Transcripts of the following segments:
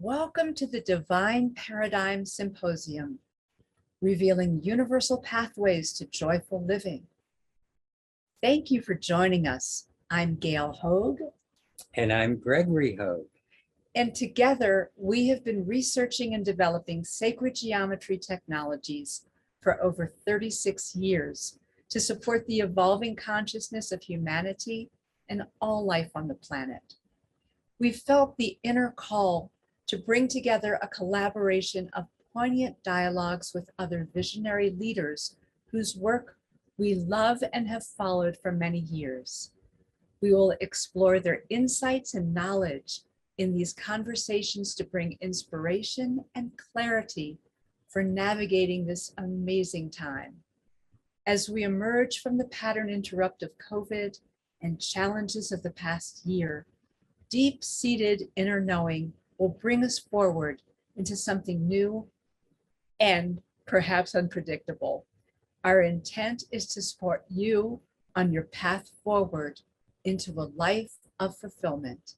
Welcome to the Divine Paradigm Symposium, revealing universal pathways to joyful living. Thank you for joining us. I'm Gail Hogue. And I'm Gregory Hogue. And together, we have been researching and developing sacred geometry technologies for over 36 years to support the evolving consciousness of humanity and all life on the planet. We felt the inner call to bring together a collaboration of poignant dialogues with other visionary leaders whose work we love and have followed for many years. We will explore their insights and knowledge in these conversations to bring inspiration and clarity for navigating this amazing time. As we emerge from the pattern interrupt of COVID and challenges of the past year, deep-seated inner knowing will bring us forward into something new and perhaps unpredictable. Our intent is to support you on your path forward into a life of fulfillment.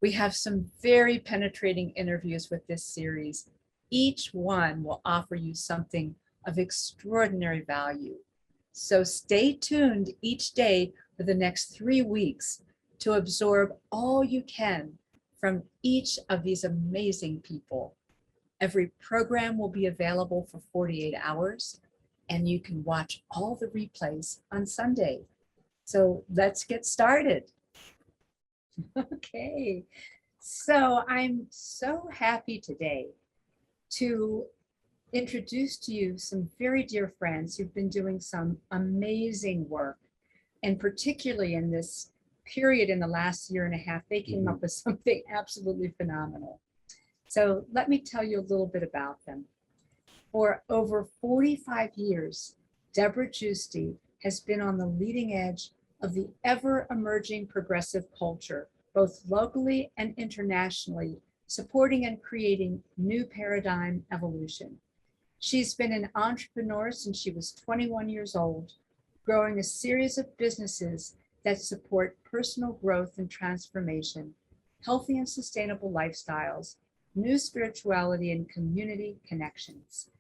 We have some very penetrating interviews with this series. Each one will offer you something of extraordinary value. So stay tuned each day for the next 3 weeks to absorb all you can from each of these amazing people. Every program will be available for 48 hours, and you can watch all the replays on Sunday. So let's get started. Okay, so I'm so happy today to introduce to you some very dear friends who've been doing some amazing work, and particularly in this period in the last year and a half, they came up with something absolutely phenomenal. So let me tell you a little bit about them. For over 45 years, Debra Giusti has been on the leading edge of the ever-emerging progressive culture, both locally and internationally, supporting and creating new paradigm evolution. She's been an entrepreneur since she was 21 years old, growing a series of businesses that support personal growth and transformation, healthy and sustainable lifestyles, new spirituality, and community connections.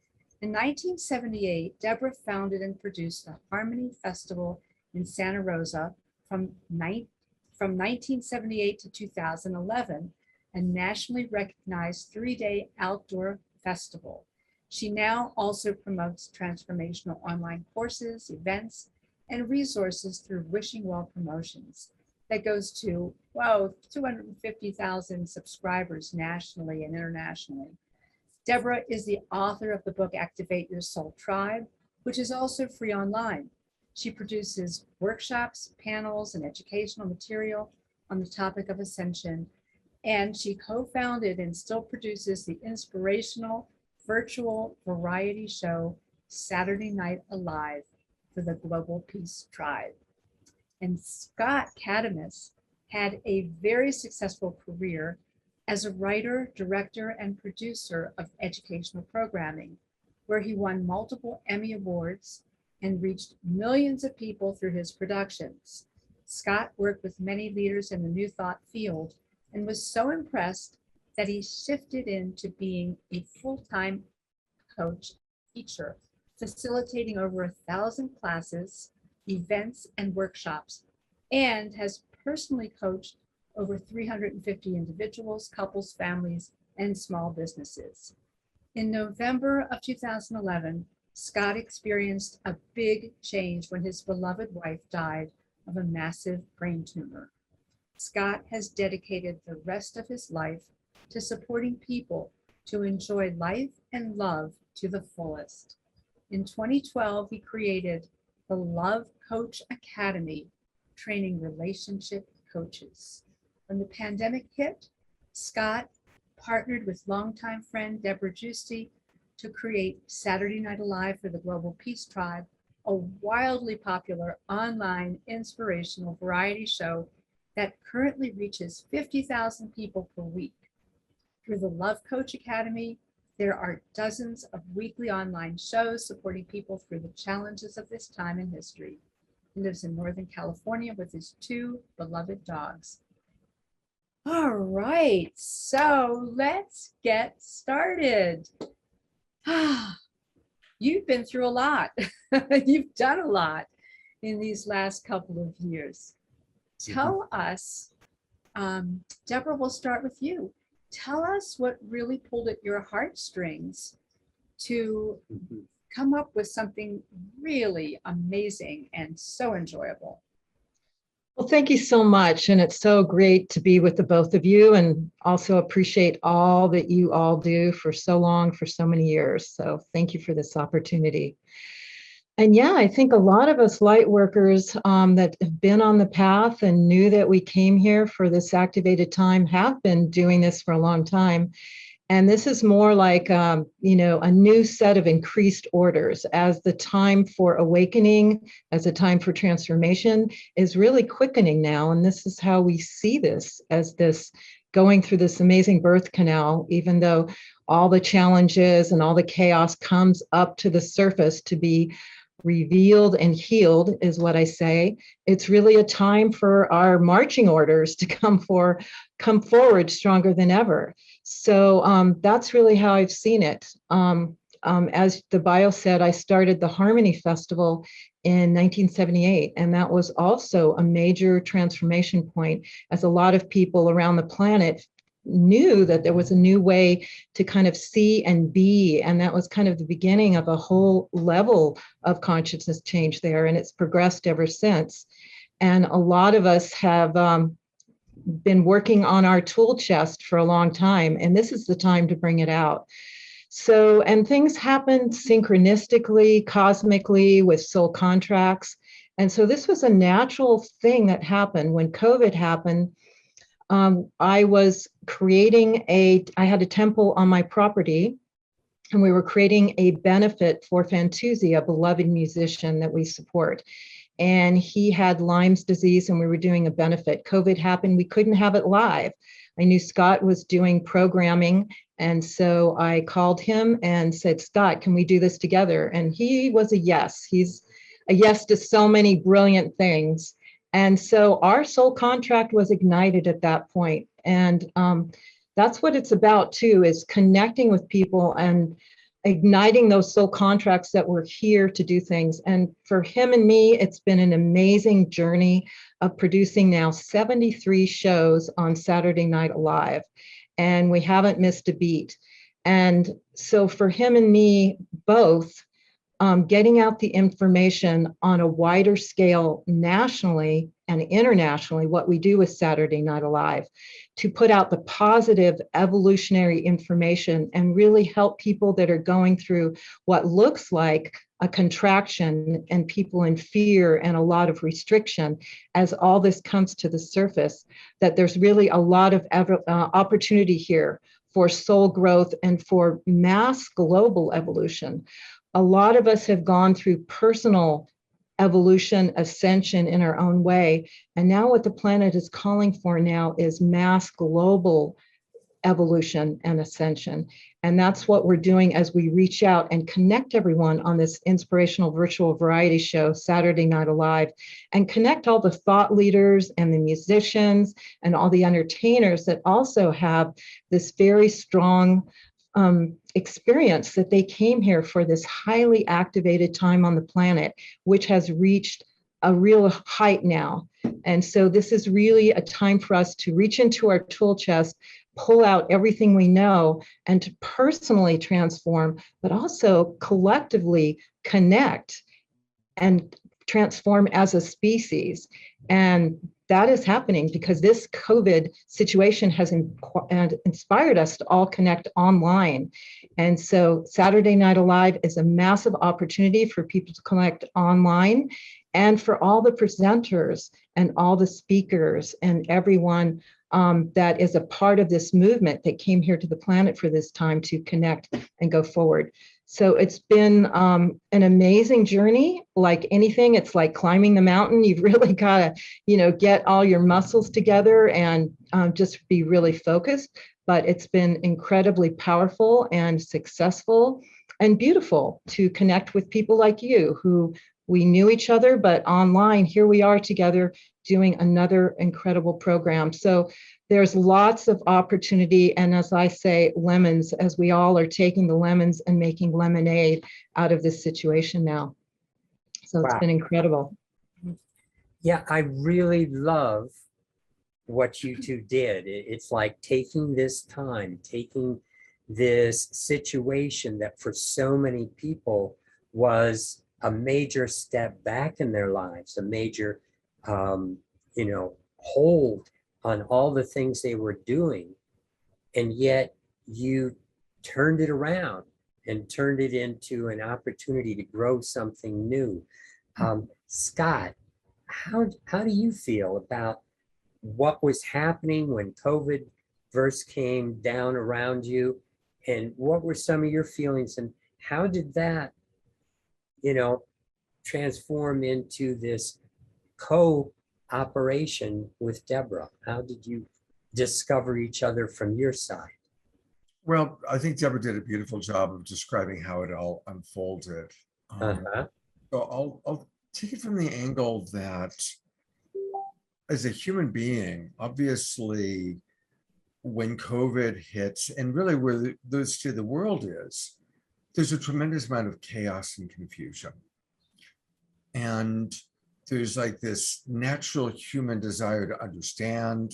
In 1978, Debra founded and produced the Harmony Festival in Santa Rosa from 1978 to 2011, a nationally recognized 3-day outdoor festival. She now also promotes transformational online courses, events, and resources through Wishing Well Promotions that goes to, 250,000 subscribers nationally and internationally. Debra is the author of the book Activate Your Soul Tribe, which is also free online. She produces workshops, panels, and educational material on the topic of ascension, and she co-founded and still produces the inspirational virtual variety show Saturday Night Alive for the Global Peace Tribe. And Scott Catamas had a very successful career as a writer, director, and producer of educational programming, where he won multiple Emmy Awards and reached millions of people through his productions. Scott worked with many leaders in the New Thought field and was so impressed that he shifted into being a full-time coach teacher, facilitating over 1,000 classes, events, and workshops, and has personally coached over 350 individuals, couples, families, and small businesses. In November of 2011, Scott experienced a big change when his beloved wife died of a massive brain tumor. Scott has dedicated the rest of his life to supporting people to enjoy life and love to the fullest. In 2012, he created the Love Coach Academy, training relationship coaches. When the pandemic hit, Scott partnered with longtime friend Debra Giusti to create Saturday Night Alive for the Global Peace Tribe, a wildly popular online inspirational variety show that currently reaches 50,000 people per week. Through the Love Coach Academy, there are dozens of weekly online shows supporting people through the challenges of this time in history. He lives in Northern California with his 2 beloved dogs. All right, so let's get started. You've been through a lot. You've done a lot in these last couple of years. Tell us, Deborah, we'll start with you. Tell us what really pulled at your heartstrings to come up with something really amazing and so enjoyable. Well, thank you so much. And it's so great to be with the both of you, and also appreciate all that you all do for so long, for so many years. So thank you for this opportunity. And yeah, I think a lot of us light workers that have been on the path and knew that we came here for this activated time have been doing this for a long time. And this is more like, a new set of increased orders as the time for awakening, as the time for transformation is really quickening now. And this is how we see this, as this going through this amazing birth canal, even though all the challenges and all the chaos comes up to the surface to be revealed and healed, is what I say. It's really a time for our marching orders to come forward stronger than ever. So that's really how I've seen it. As the bio said, I started the Harmony Festival in 1978, and that was also a major transformation point, as a lot of people around the planet knew that there was a new way to kind of see and be, and that was kind of the beginning of a whole level of consciousness change there, and it's progressed ever since. And a lot of us have been working on our tool chest for a long time, and this is the time to bring it out. So, and things happen synchronistically, cosmically, with soul contracts. And so this was a natural thing that happened when COVID happened. I was I had a temple on my property, and we were creating a benefit for Fantuzzi, a beloved musician that we support. And he had Lyme's disease, and we were doing a benefit. COVID happened, we couldn't have it live. I knew Scott was doing programming, and so I called him and said, Scott, can we do this together? And he was a yes. He's a yes to so many brilliant things. And so our soul contract was ignited at that point. And that's what it's about too, is connecting with people and igniting those soul contracts that we're here to do things. And for him and me, it's been an amazing journey of producing now 73 shows on Saturday Night Live, and we haven't missed a beat. And so for him and me both, getting out the information on a wider scale nationally and internationally, what we do with Saturday Night Alive, to put out the positive evolutionary information and really help people that are going through what looks like a contraction and people in fear and a lot of restriction as all this comes to the surface, that there's really a lot of opportunity here for soul growth and for mass global evolution. A lot of us have gone through personal evolution, ascension in our own way. And now what the planet is calling for now is mass global evolution and ascension. And that's what we're doing as we reach out and connect everyone on this inspirational virtual variety show, Saturday Night Alive, and connect all the thought leaders and the musicians and all the entertainers that also have this very strong experience that they came here for this highly activated time on the planet, which has reached a real height now. And so this is really a time for us to reach into our tool chest, pull out everything we know, and to personally transform, but also collectively connect and transform as a species. And that is happening because this COVID situation has inspired us to all connect online. And so Saturday Night Alive is a massive opportunity for people to connect online, and for all the presenters and all the speakers and everyone that is a part of this movement that came here to the planet for this time to connect and go forward. So it's been an amazing journey. Like anything, it's like climbing the mountain. You've really got to, get all your muscles together and just be really focused. But it's been incredibly powerful and successful and beautiful to connect with people like you who we knew each other, but online, here we are together doing another incredible program. So there's lots of opportunity. And as I say, lemons, as we all are taking the lemons and making lemonade out of this situation now. So it's Wow. been incredible. Yeah, I really love what you two did. It's like taking this time, taking this situation that for so many people was a major step back in their lives, a major, hold on all the things they were doing. And yet you turned it around and turned it into an opportunity to grow something new. Scott, how do you feel about what was happening when COVID first came down around you? And what were some of your feelings, and how did that, transform into this co-operation with Debra? How did you discover each other from your side? Well, I think Debra did a beautiful job of describing how it all unfolded. Uh-huh. So I'll take it from the angle that as a human being, obviously, when COVID hits, and really where the world is, there's a tremendous amount of chaos and confusion. And there's like this natural human desire to understand,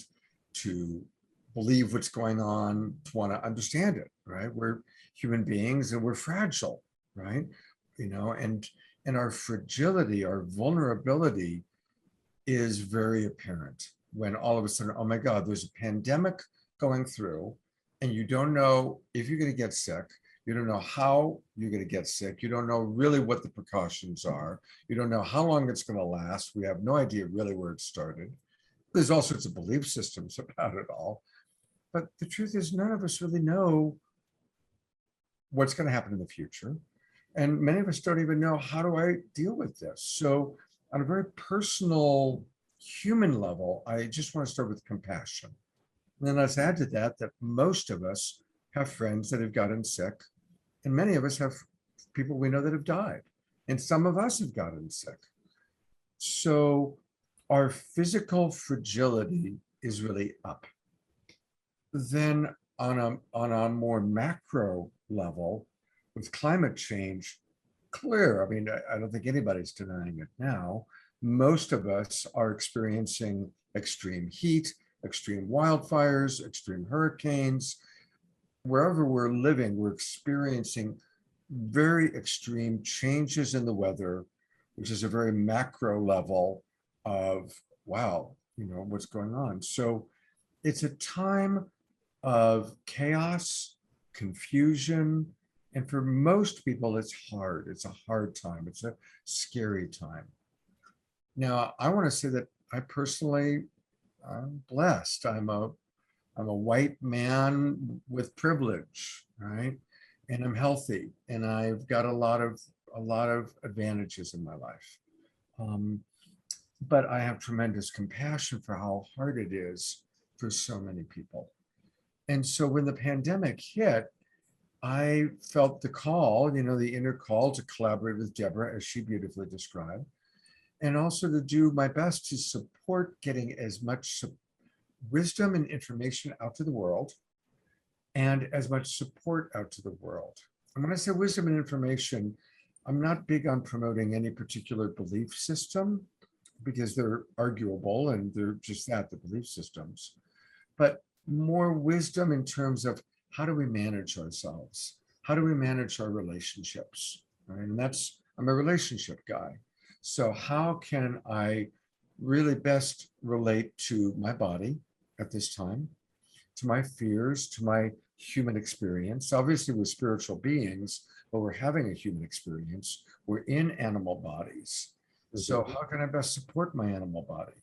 to believe what's going on, to want to understand it, right? We're human beings and we're fragile, right? And our fragility, our vulnerability is very apparent when all of a sudden, oh my God, there's a pandemic going through and you don't know if you're going to get sick. You don't know how you're going to get sick. You don't know really what the precautions are. You don't know how long it's going to last. We have no idea really where it started. There's all sorts of belief systems about it all. But the truth is, none of us really know what's going to happen in the future. And many of us don't even know, how do I deal with this? So on a very personal, human level, I just want to start with compassion. And then let's add to that, that most of us have friends that have gotten sick. And many of us have people we know that have died. And some of us have gotten sick. So our physical fragility is really up. Then on a more macro level, with climate change, clear, I mean, I don't think anybody's denying it now. Most of us are experiencing extreme heat, extreme wildfires, extreme hurricanes. Wherever we're living, we're experiencing very extreme changes in the weather, which is a very macro level of, wow, what's going on. So it's a time of chaos, confusion, and for most people, it's hard. It's a hard time. It's a scary time. Now, I want to say that I personally, I'm blessed. I'm a white man with privilege, right? And I'm healthy, and I've got a lot of advantages in my life. But I have tremendous compassion for how hard it is for so many people. And so when the pandemic hit, I felt the call, the inner call to collaborate with Debra, as she beautifully described, and also to do my best to support getting as much wisdom and information out to the world and as much support out to the world. And when I say wisdom and information, I'm not big on promoting any particular belief system because they're arguable and they're just that, the belief systems, but more wisdom in terms of how do we manage ourselves? How do we manage our relationships? Right? And I'm a relationship guy. So how can I really best relate to my body at this time, to my fears, to my human experience? Obviously, we're spiritual beings, but we're having a human experience. We're in animal bodies. So how can I best support my animal body?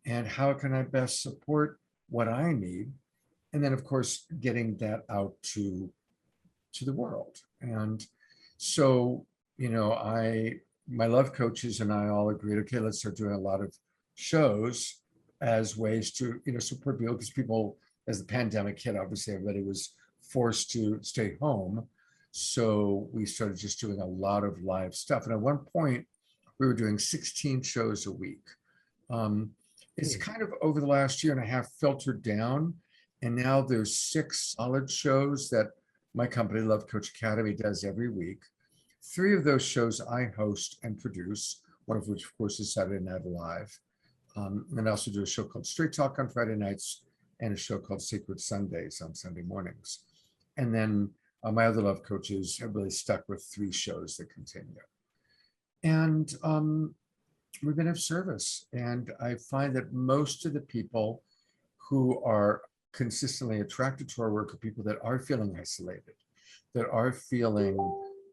And how can I best support what I need? And then, of course, getting that out to the world. And so, my love coaches and I all agreed, okay, let's start doing a lot of shows as ways to, support people, because people, as the pandemic hit, obviously everybody was forced to stay home. So we started just doing a lot of live stuff. And at one point, we were doing 16 shows a week. It's kind of over the last year and a half filtered down. And now there's 6 solid shows that my company, Love Coach Academy, does every week. 3 of those shows I host and produce, one of which, of course, is Saturday Night Live. And I also do a show called Straight Talk on Friday nights and a show called Sacred Sundays on Sunday mornings. And then my other love coaches have really stuck with 3 shows that continue. And we've been of service. And I find that most of the people who are consistently attracted to our work are people that are feeling isolated, that are feeling,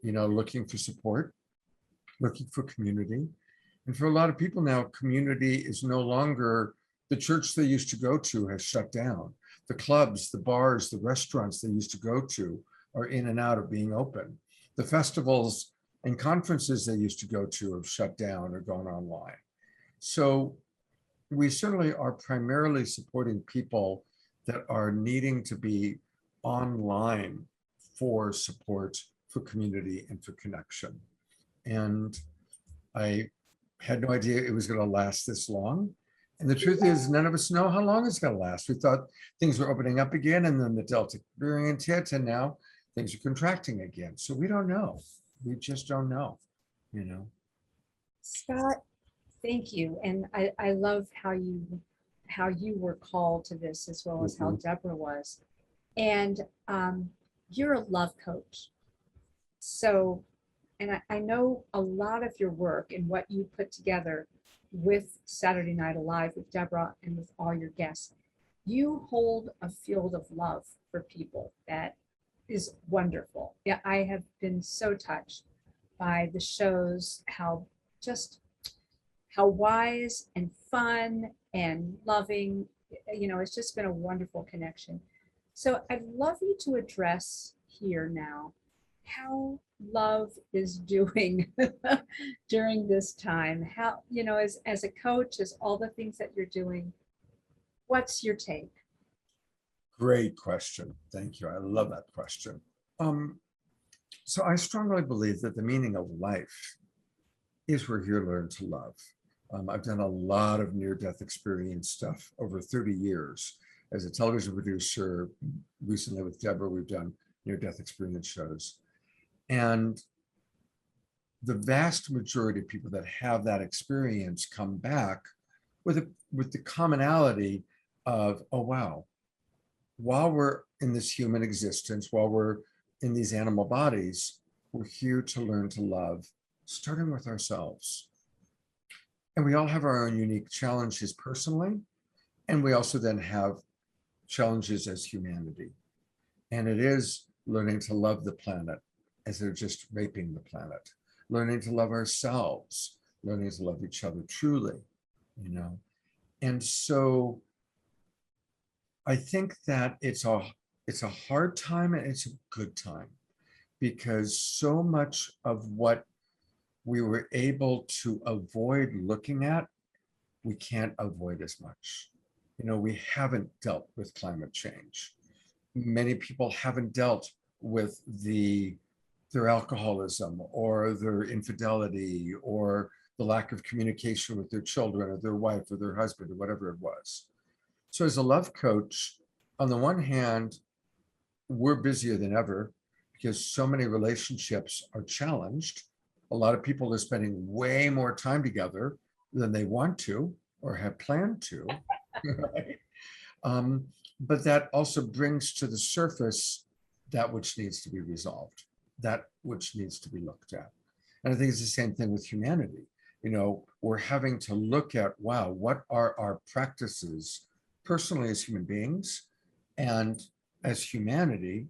looking for support, looking for community. And for a lot of people now, community is no longer the church they used to go to has shut down. The clubs, the bars, the restaurants they used to go to are in and out of being open. The festivals and conferences they used to go to have shut down or gone online. So we certainly are primarily supporting people that are needing to be online for support, for community, and for connection. And I had no idea it was going to last this long. And the truth is, none of us know how long it's going to last. We thought things were opening up again, and then the Delta variant hit, and now things are contracting again. So we don't know. We just don't know, Scott, thank you. And I love how you were called to this, as well as how Debra was. And you're a love coach. So, and I know a lot of your work and what you put together with Saturday Night Alive with Debra and with all your guests. You hold a field of love for people that is wonderful. Yeah, I have been so touched by the shows, how wise and fun and loving, it's just been a wonderful connection. So I'd love you to address here now how love is doing during this time. How, as a coach, as all the things that you're doing, what's your take? Great question. Thank you. I love that question. So I strongly believe that the meaning of life is we're here to learn to love. I've done a lot of near-death experience stuff over 30 years. As a television producer, recently with Debra, we've done near-death experience shows. And the vast majority of people that have that experience come back with the commonality of, oh, wow, while we're in this human existence, while we're in these animal bodies, we're here to learn to love, starting with ourselves. And we all have our own unique challenges personally, and we also then have challenges as humanity. And it is learning to love the planet as they're just raping the planet, learning to love ourselves, learning to love each other truly, And so I think that it's a hard time and it's a good time, because so much of what we were able to avoid looking at, we can't avoid as much. We haven't dealt with climate change. Many people haven't dealt with their alcoholism or their infidelity or the lack of communication with their children or their wife or their husband or whatever it was. So as a love coach, on the one hand, we're busier than ever because so many relationships are challenged. A lot of people are spending way more time together than they want to or have planned to, right? But that also brings to the surface that which needs to be resolved, that which needs to be looked at. And I think it's the same thing with humanity. We're having to look at, wow, what are our practices personally as human beings and as humanity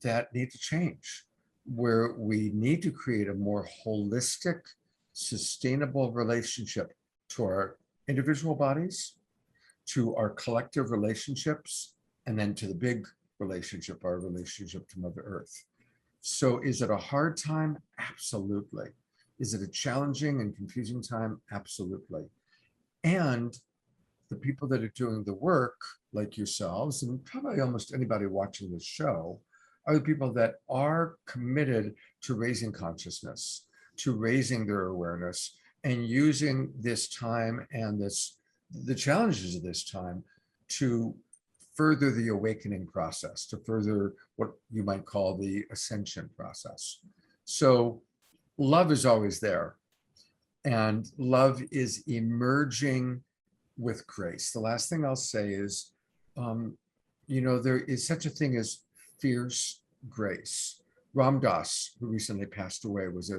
that need to change, where we need to create a more holistic, sustainable relationship to our individual bodies, to our collective relationships, and then to the big relationship, our relationship to Mother Earth. So is it a hard time? Absolutely. Is it a challenging and confusing time? Absolutely. And the people that are doing the work, like yourselves, and probably almost anybody watching this show, are the people that are committed to raising consciousness, to raising their awareness, and using this time and the challenges of this time to further the awakening process, to further what you might call the ascension process. So love is always there, and love is emerging with grace. The last thing I'll say is, there is such a thing as fierce grace. Ram Dass, who recently passed away, was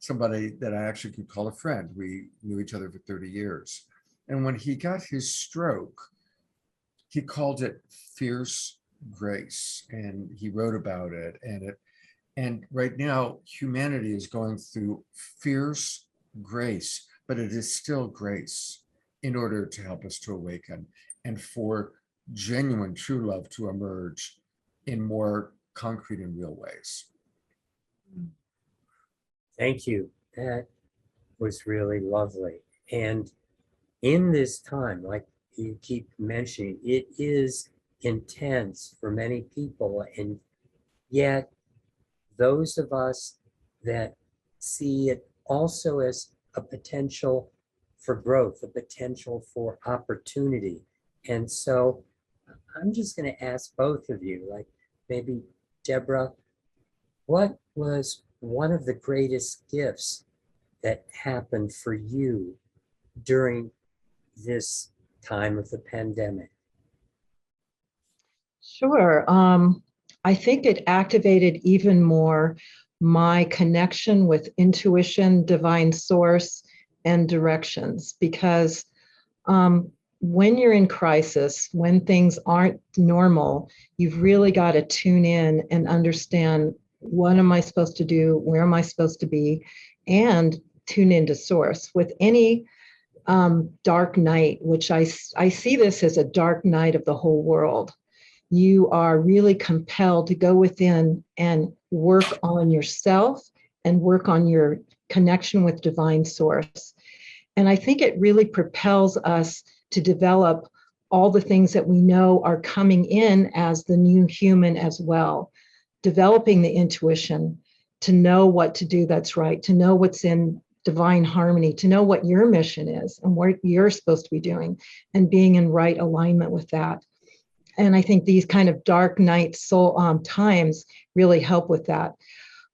somebody that I actually could call a friend. We knew each other for 30 years. And when he got his stroke, he called it fierce grace, and he wrote about it. And right now, humanity is going through fierce grace, but it is still grace in order to help us to awaken and for genuine, true love to emerge in more concrete and real ways. Thank you. That was really lovely. And in this time, like you keep mentioning, it is intense for many people. And yet, those of us that see it also as a potential for growth, a potential for opportunity. And so I'm just going to ask both of you, like maybe Debra, what was one of the greatest gifts that happened for you during this time of the pandemic? Sure. I think it activated even more my connection with intuition, divine source, and directions, because when you're in crisis, when things aren't normal, you've really got to tune in and understand, what am I supposed to do? Where am I supposed to be? And tune into source. With any dark night, which I see this as a dark night of the whole world, you are really compelled to go within and work on yourself and work on your connection with divine source. And I think it really propels us to develop all the things that we know are coming in as the new human as well. Developing the intuition to know what to do that's right, to know what's in divine harmony, to know what your mission is and what you're supposed to be doing, and being in right alignment with that. And I think these kind of dark night soul times really help with that.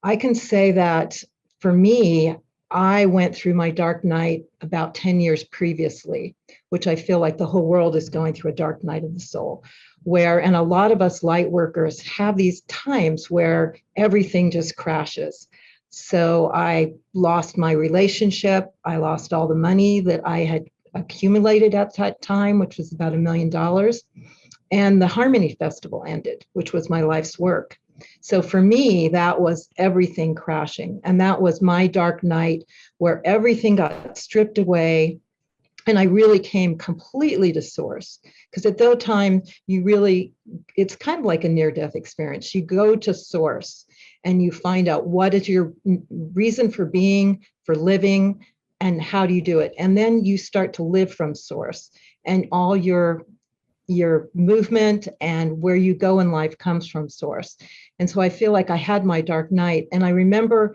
I can say that for me, I went through my dark night about 10 years previously, which I feel like the whole world is going through a dark night of the soul, and a lot of us light workers have these times where everything just crashes. So I lost my relationship. I lost all the money that I had accumulated at that time, which was about $1 million. And the Harmony Festival ended, which was my life's work. So for me, that was everything crashing. And that was my dark night where everything got stripped away. And I really came completely to source. Because at that time, it's kind of like a near-death experience. You go to source and you find out what is your reason for being, for living, and how do you do it. And then you start to live from source, and all your movement and where you go in life comes from source. And so I feel like I had my dark night. And I remember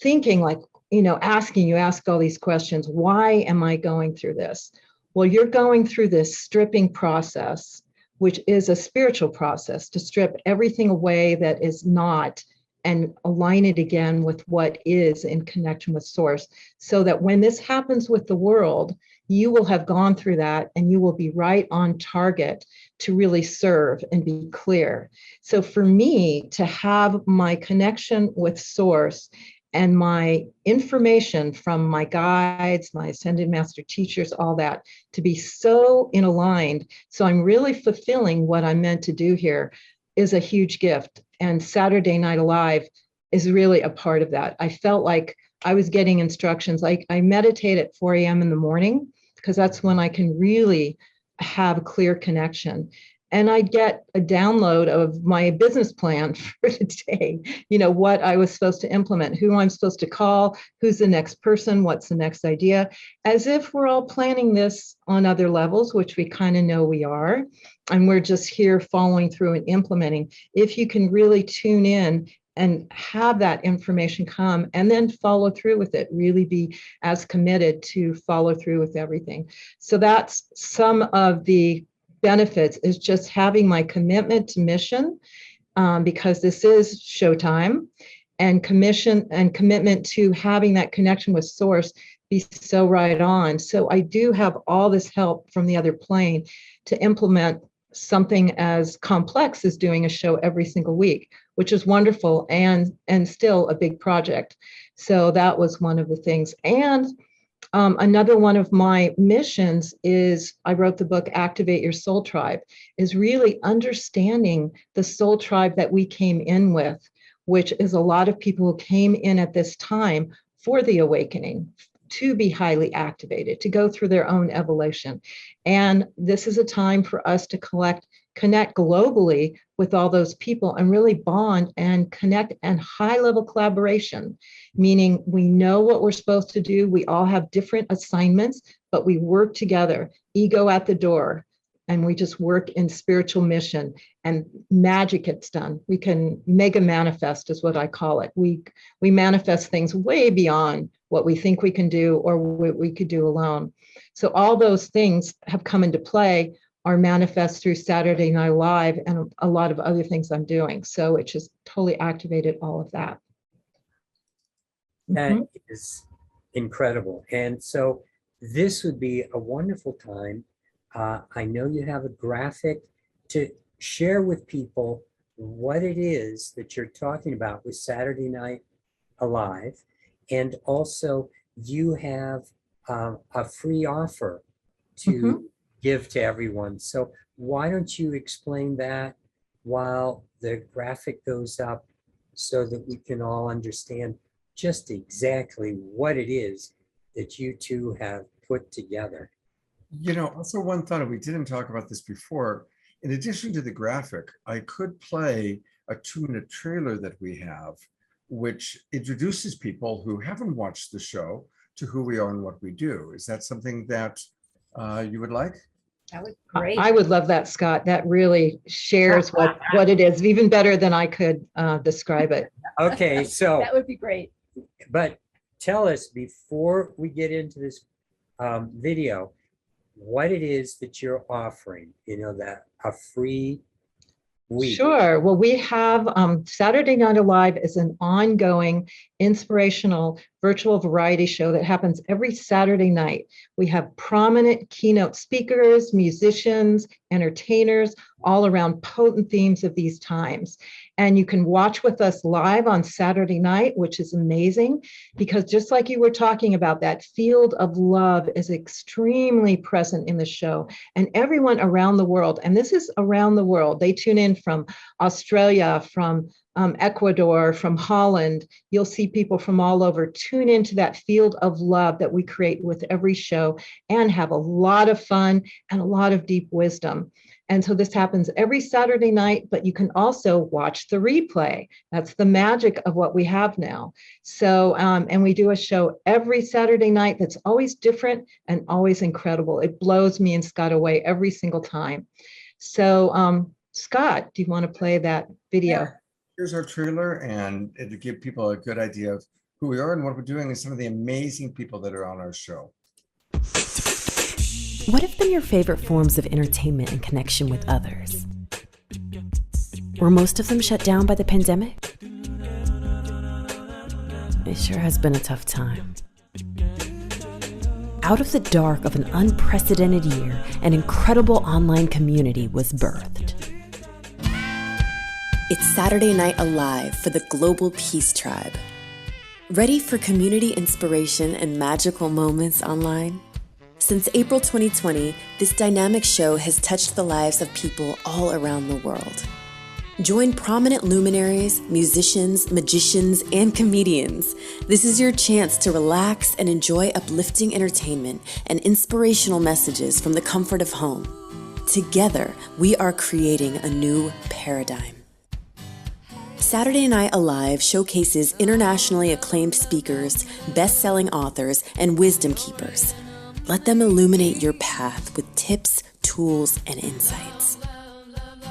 thinking, like, you ask all these questions. Why am I going through this? Well, you're going through this stripping process, which is a spiritual process, to strip everything away that is not and align it again with what is in connection with source, so that when this happens with the world, you will have gone through that and you will be right on target to really serve and be clear. So for me to have my connection with source and my information from my guides, my ascended master teachers, all that, to be so in aligned, so I'm really fulfilling what I'm meant to do here, is a huge gift. And Saturday Night Alive is really a part of that. I felt like I was getting instructions. Like, I meditate at 4 a.m. in the morning, because that's when I can really have a clear connection. And I'd get a download of my business plan for the day, what I was supposed to implement, who I'm supposed to call, who's the next person, what's the next idea, as if we're all planning this on other levels, which we kind of know we are. And we're just here following through and implementing. If you can really tune in and have that information come and then follow through with it, really be as committed to follow through with everything. So that's some of the benefits, is just having my commitment to mission, because this is showtime, and commitment to having that connection with source be so right on. So I do have all this help from the other plane to implement something as complex as doing a show every single week, which is wonderful and still a big project. So that was one of the things. And another one of my missions is, I wrote the book Activate Your Soul Tribe, is really understanding the soul tribe that we came in with, which is a lot of people who came in at this time for the awakening, to be highly activated, to go through their own evolution. And this is a time for us to connect globally with all those people and really bond and connect, and high level collaboration, meaning we know what we're supposed to do. We all have different assignments, but we work together, ego at the door, and we just work in spiritual mission, and magic gets done. We can mega manifest, is what I call it. We manifest things way beyond what we think we can do or what we could do alone. So all those things have come into play, are manifest through Saturday Night Live and a lot of other things I'm doing. So it just totally activated all of that. That is incredible. And so this would be a wonderful time. I know you have a graphic to share with people what it is that you're talking about with Saturday Night Alive. And also you have a free offer to give to everyone. So why don't you explain that while the graphic goes up, so that we can all understand just exactly what it is that you two have put together. You know, also one thought, we didn't talk about this before. In addition to the graphic, I could play a 2-minute trailer that we have, which introduces people who haven't watched the show to who we are and what we do. Is that something that you would like? That would be great. I would love that, Scott. That really shares what it is, even better than I could describe it. Okay, so, That would be great. but tell us before we get into this video, what it is that you're offering, that a free week. Sure. Well, we have Saturday Night Alive is an ongoing inspirational virtual variety show that happens every Saturday night. We have prominent keynote speakers, musicians, entertainers, all around potent themes of these times. And you can watch with us live on Saturday night, which is amazing, because just like you were talking about, that field of love is extremely present in the show. And everyone around the world, and this is around the world, they tune in from Australia, from Ecuador, from Holland. You'll see people from all over tune into that field of love that we create with every show, and have a lot of fun and a lot of deep wisdom. And so this happens every Saturday night, but you can also watch the replay. That's the magic of what we have now. So, and we do a show every Saturday night that's always different and always incredible. It blows me and Scott away every single time. So, Scott, do you want to play that video? Yeah. Here's our trailer, and it'll give people a good idea of who we are and what we're doing, and some of the amazing people that are on our show. What have been your favorite forms of entertainment and connection with others? Were most of them shut down by the pandemic? It sure has been a tough time. Out of the dark of an unprecedented year, an incredible online community was birthed. It's Saturday Night Alive for the Global Peace Tribe. Ready for community inspiration and magical moments online? Since April 2020, this dynamic show has touched the lives of people all around the world. Join prominent luminaries, musicians, magicians, and comedians. This is your chance to relax and enjoy uplifting entertainment and inspirational messages from the comfort of home. Together, we are creating a new paradigm. Saturday Night Alive showcases internationally acclaimed speakers, best-selling authors, and wisdom keepers. Let them illuminate your path with tips, tools, and insights.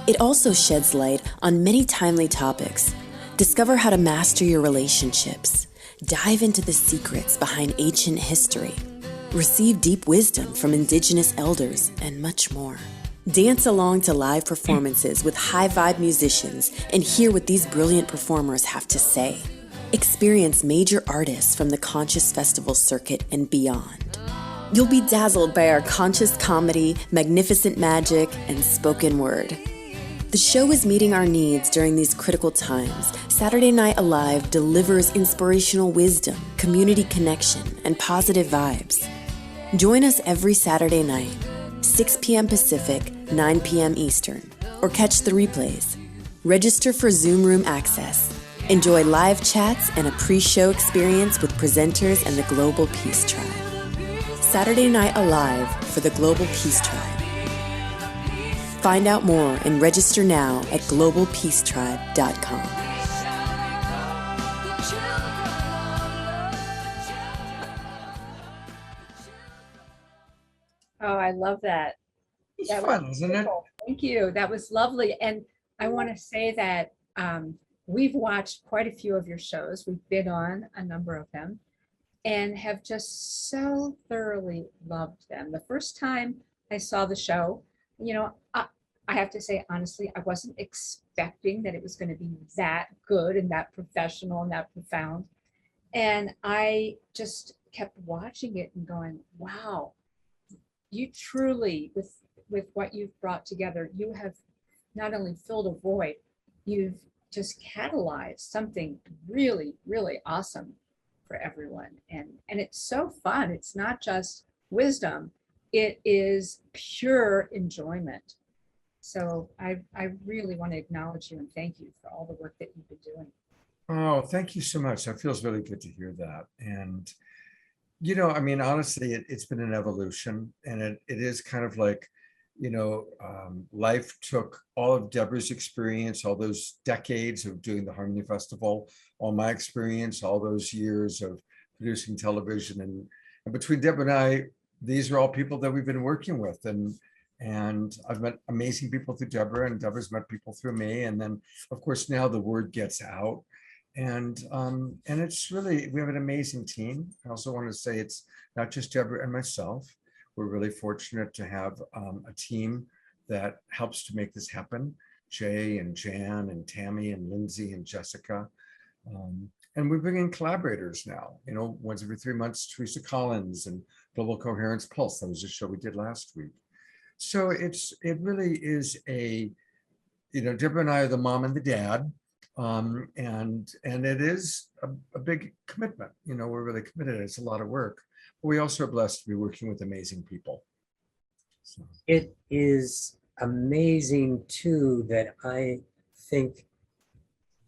It also sheds light on many timely topics. Discover how to master your relationships. Dive into the secrets behind ancient history. Receive deep wisdom from Indigenous elders and much more. Dance along to live performances with high vibe musicians and hear what these brilliant performers have to say. Experience major artists from the Conscious Festival circuit and beyond. You'll be dazzled by our conscious comedy, magnificent magic, and spoken word. The show is meeting our needs during these critical times. Saturday Night Alive delivers inspirational wisdom, community connection, and positive vibes. Join us every Saturday night, 6 p.m. Pacific, 9 p.m. Eastern, or catch the replays. Register for Zoom Room access. Enjoy live chats and a pre-show experience with presenters and the Global Peace Tribe. Saturday Night Alive for the Global Peace Tribe. Find out more and register now at globalpeacetribe.com. Oh, I love that. It's That fun, was isn't it? beautiful. Thank you. That was lovely. And I want to say that we've watched quite a few of your shows. We've been on a number of them and have just so thoroughly loved them. The first time I saw the show, I have to say, honestly, I wasn't expecting that it was going to be that good and that professional and that profound. And I just kept watching it and going, wow, you truly, with what you've brought together, you have not only filled a void, you've just catalyzed something really, really awesome for everyone. And it's so fun. It's not just wisdom, it is pure enjoyment. So I really want to acknowledge you and thank you for all the work that you've been doing. Oh, thank you so much. That feels really good to hear that. And, I mean, honestly, it's been an evolution, and it is kind of like, life took all of Debra's experience, all those decades of doing the Harmony Festival, all my experience, all those years of producing television. And between Debra and I, these are all people that we've been working with. And I've met amazing people through Debra, and Debra's met people through me. And then, of course, now the word gets out. And it's really, we have an amazing team. I also want to say it's not just Debra and myself. We're really fortunate to have a team that helps to make this happen. Jay and Jan and Tammy and Lindsay and Jessica. And we bring in collaborators now, once every 3 months, Teresa Collins and Global Coherence Pulse. That was a show we did last week. So it really is Debra and I are the mom and the dad. And it is a big commitment. We're really committed. It's a lot of work, but we also are blessed to be working with amazing people. So. It is amazing too that I think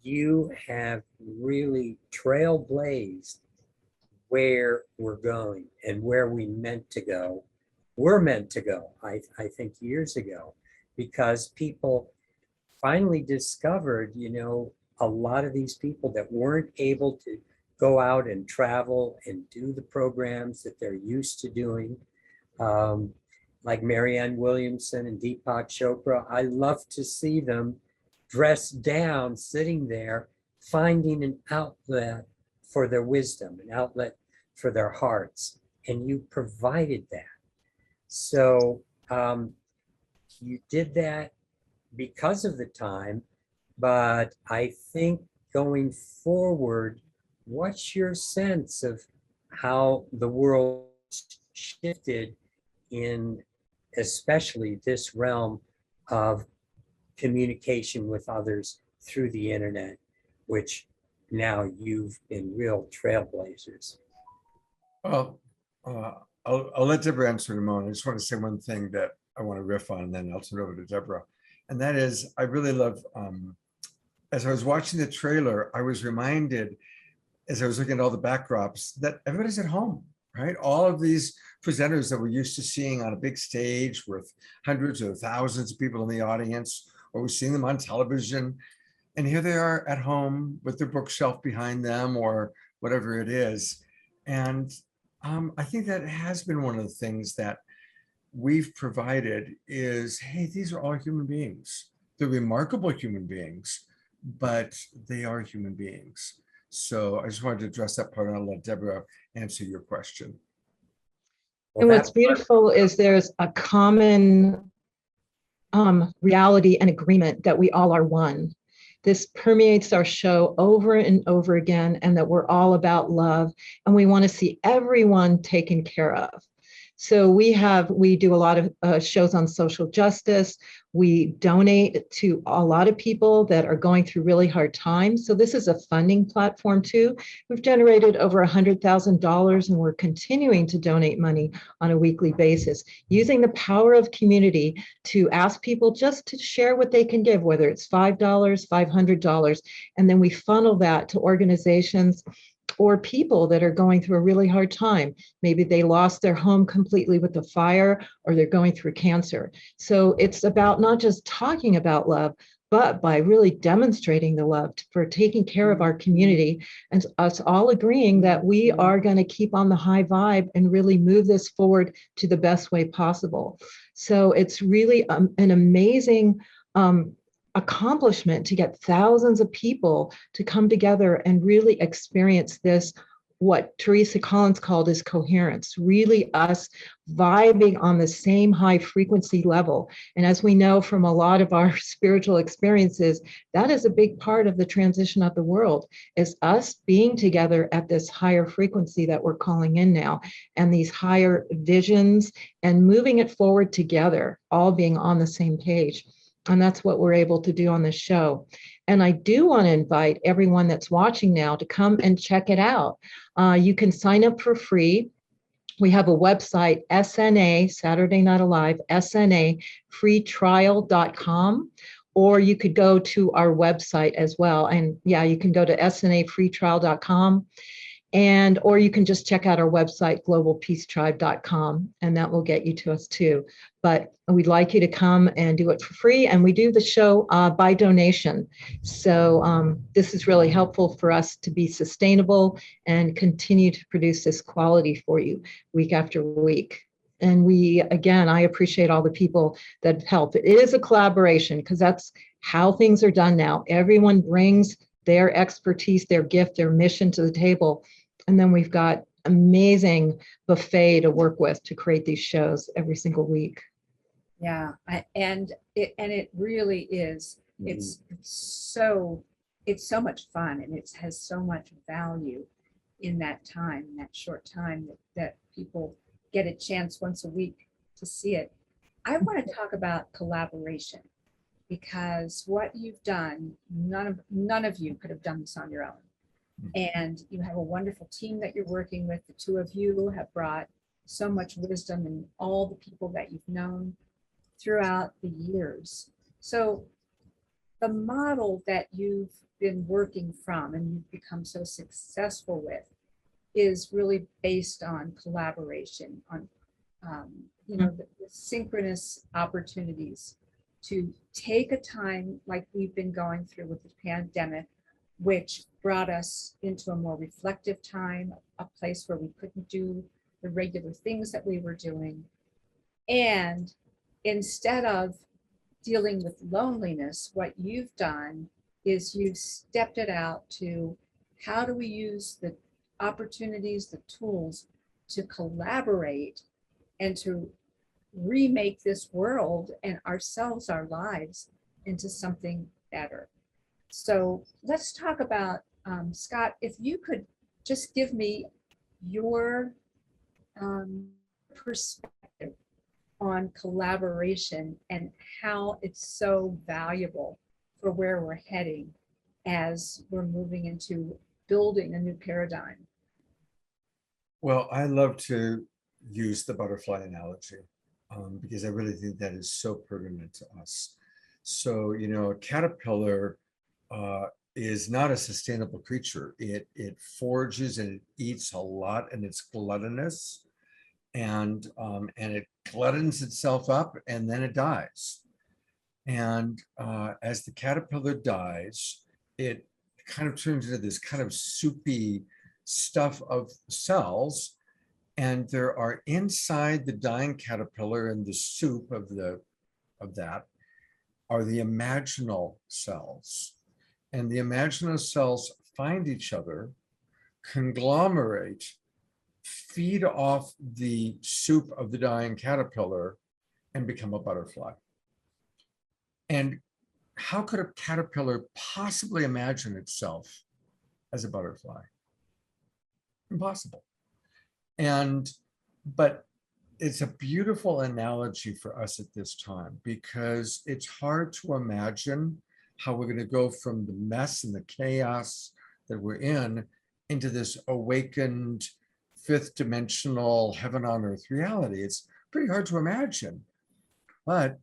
you have really trailblazed where we're going and where we're meant to go, I think years ago, because people finally discovered, a lot of these people that weren't able to go out and travel and do the programs that they're used to doing, like Marianne Williamson and Deepak Chopra. I love to see them dressed down, sitting there, finding an outlet for their wisdom, an outlet for their hearts. And you provided that. So you did that because of the time, but I think going forward, what's your sense of how the world shifted in especially this realm of communication with others through the internet, which now you've been real trailblazers? Well, I'll let Debra answer in a moment. I just want to say one thing that I want to riff on, and then I'll turn it over to Debra. And that is, I really love, as I was watching the trailer, I was reminded, as I was looking at all the backdrops, that everybody's at home, right? All of these presenters that we're used to seeing on a big stage with hundreds or thousands of people in the audience, or we're seeing them on television, and here they are at home with their bookshelf behind them or whatever it is. And I think that has been one of the things that we've provided is, hey, these are all human beings. They're remarkable human beings, but they are human beings. So I just wanted to address that part, and I'll let Deborah answer your question. Well, And what's that part- beautiful is there's a common reality and agreement that we all are one. This permeates our show over and over again, and that we're all about love, and we want to see everyone taken care of. So we do a lot of shows on social justice. We donate to a lot of people that are going through really hard times. So this is a funding platform too. We've generated over $100,000, and we're continuing to donate money on a weekly basis, using the power of community to ask people just to share what they can give, whether it's $5, $500, and then we funnel that to organizations or people that are going through a really hard time. Maybe they lost their home completely with the fire, or they're going through cancer. So it's about not just talking about love, but by really demonstrating the love for taking care of our community, and us all agreeing that we are going to keep on the high vibe and really move this forward to the best way possible. So it's really an amazing accomplishment to get thousands of people to come together and really experience this, what Teresa Collins called is coherence, really us vibing on the same high frequency level. And as we know from a lot of our spiritual experiences, that is a big part of the transition of the world, is us being together at this higher frequency that we're calling in now, and these higher visions, and moving it forward together, all being on the same page. And that's what we're able to do on this show. And I do want to invite everyone that's watching now to come and check it out. You can sign up for free. We have a website, SNA, Saturday Night Alive, SNA, freetrial.com. Or you could go to our website as well. And yeah, you can go to snafreetrial.com. Or you can just check out our website, globalpeacetribe.com, and that will get you to us too. But we'd like you to come and do it for free. And we do the show by donation. So this is really helpful for us to be sustainable and continue to produce this quality for you week after week. And I appreciate all the people that help. It is a collaboration, because that's how things are done now. Everyone brings their expertise, their gift, their mission to the table. And then we've got amazing buffet to work with to create these shows every single week. Yeah, and it really is. It's so much fun, and it has so much value in that time, in that short time that people get a chance once a week to see it. I want to talk about collaboration, because what you've done, none of you could have done this on your own. And you have a wonderful team that you're working with. The two of you have brought so much wisdom and all the people that you've known throughout the years. So the model that you've been working from and you've become so successful with is really based on collaboration, on the synchronous opportunities to take a time like we've been going through with the pandemic, which brought us into a more reflective time, a place where we couldn't do the regular things that we were doing. And instead of dealing with loneliness, what you've done is you've stepped it out to how do we use the opportunities, the tools to collaborate and to remake this world and ourselves, our lives, into something better. So let's talk about, Scott, if you could just give me your perspective on collaboration and how it's so valuable for where we're heading as we're moving into building a new paradigm. Well, I love to use the butterfly analogy because I really think that is so pertinent to us. So, a caterpillar is not a sustainable creature. It forages and it eats a lot, and it's gluttonous, and it gluttons itself up, and then it dies. And as the caterpillar dies, it kind of turns into this kind of soupy stuff of cells, and there are inside the dying caterpillar, in the soup of that are the imaginal cells. and the imaginal cells find each other, conglomerate, feed off the soup of the dying caterpillar, and become a butterfly. And how could a caterpillar possibly imagine itself as a butterfly? Impossible. But it's a beautiful analogy for us at this time, because it's hard to imagine how we're going to go from the mess and the chaos that we're in into this awakened fifth dimensional heaven on earth reality. It's pretty hard to imagine, but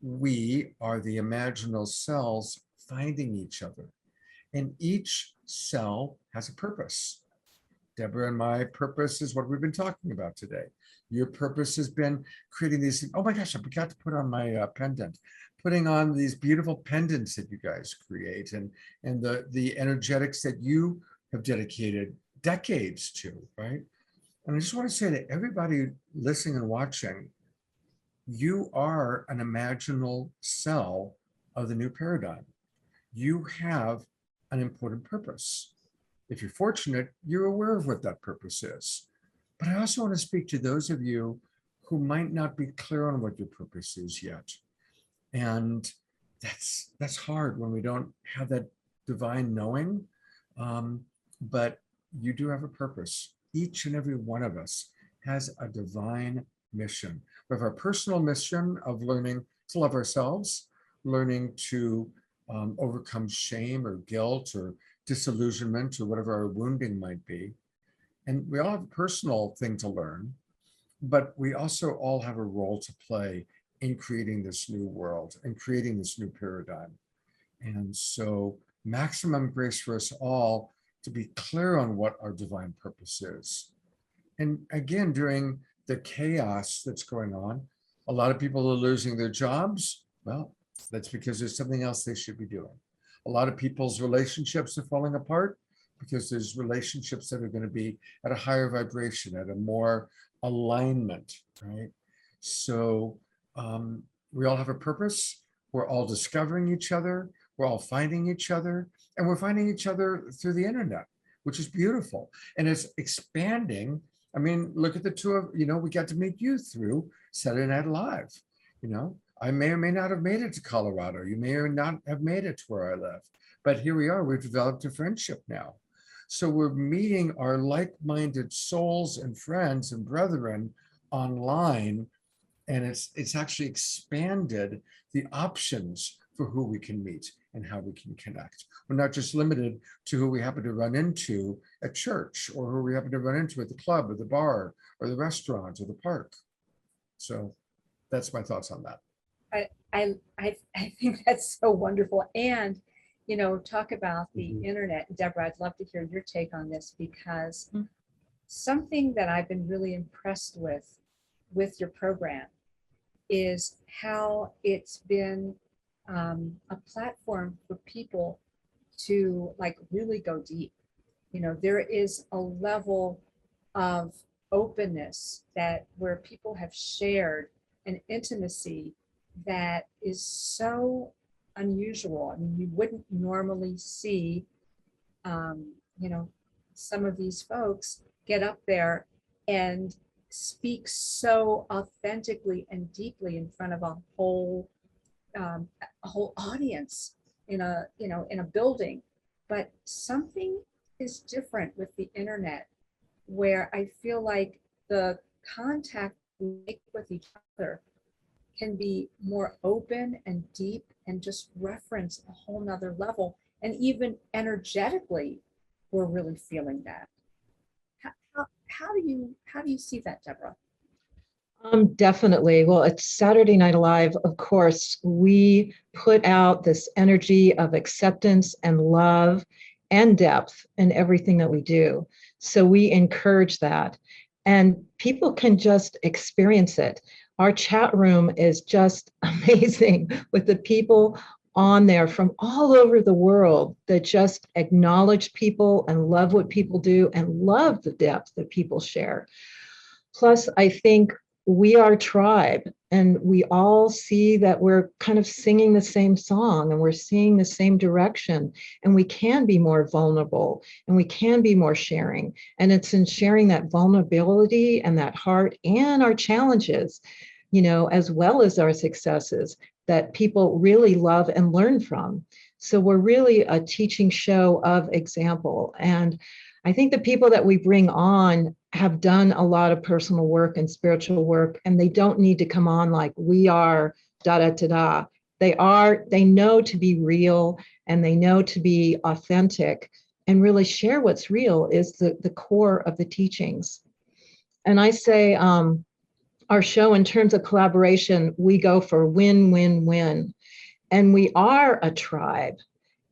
we are the imaginal cells finding each other, and each cell has a purpose. Deborah and my purpose is what we've been talking about today. Your purpose has been creating these, oh my gosh, I forgot to put on my pendant, putting on these beautiful pendants that you guys create, and the energetics that you have dedicated decades to, right? And I just want to say to everybody listening and watching, you are an imaginal cell of the new paradigm. You have an important purpose. If you're fortunate, you're aware of what that purpose is. But I also want to speak to those of you who might not be clear on what your purpose is yet. And that's hard when we don't have that divine knowing. But you do have a purpose. Each and every one of us has a divine mission. We have our personal mission of learning to love ourselves, learning to overcome shame or guilt or disillusionment or whatever our wounding might be. And we all have a personal thing to learn, but we also all have a role to play in creating this new world and creating this new paradigm. And so maximum grace for us all to be clear on what our divine purpose is. And again, during the chaos that's going on, a lot of people are losing their jobs. Well, that's because there's something else they should be doing. A lot of people's relationships are falling apart because there's relationships that are going to be at a higher vibration, at a more alignment, right? So we all have a purpose. We're all discovering each other. We're all finding each other. And we're finding each other through the internet, which is beautiful. And it's expanding. I mean, look at the two of, we got to meet you through Saturday Night Live. I may or may not have made it to Colorado. You may or not have made it to where I live. But here we are. We've developed a friendship now. So we're meeting our like-minded souls and friends and brethren online. And it's actually expanded the options for who we can meet and how we can connect. We're not just limited to who we happen to run into at church or who we happen to run into at the club or the bar or the restaurant or the park. So that's my thoughts on that. I think that's so wonderful. And, talk about the internet. Deborah, I'd love to hear your take on this, because something that I've been really impressed with your program is how it's been a platform for people to really go deep. There is a level of openness where people have shared an intimacy that is so unusual. I mean, you wouldn't normally see, some of these folks get up there and speak so authentically and deeply in front of a whole audience in a building. But something is different with the internet, where I feel like the contact we make with each other can be more open and deep and just reference a whole nother level. And even energetically, we're really feeling that. How do you see that, Deborah? Definitely. Well, it's Saturday Night Live. Of course, we put out this energy of acceptance and love and depth in everything that we do. So we encourage that, and people can just experience it. Our chat room is just amazing with the people on there from all over the world that just acknowledge people and love what people do and love the depth that people share. Plus, I think we are tribe, and we all see that we're kind of singing the same song and we're seeing the same direction, and we can be more vulnerable and we can be more sharing. And it's in sharing that vulnerability and that heart and our challenges, as well as our successes, that people really love and learn from. So we're really a teaching show of example. And I think the people that we bring on have done a lot of personal work and spiritual work, and they don't need to come on like we are da da da da. They know to be real, and they know to be authentic and really share what's real is the core of the teachings. And I say our show, in terms of collaboration, we go for win, win, win. And we are a tribe.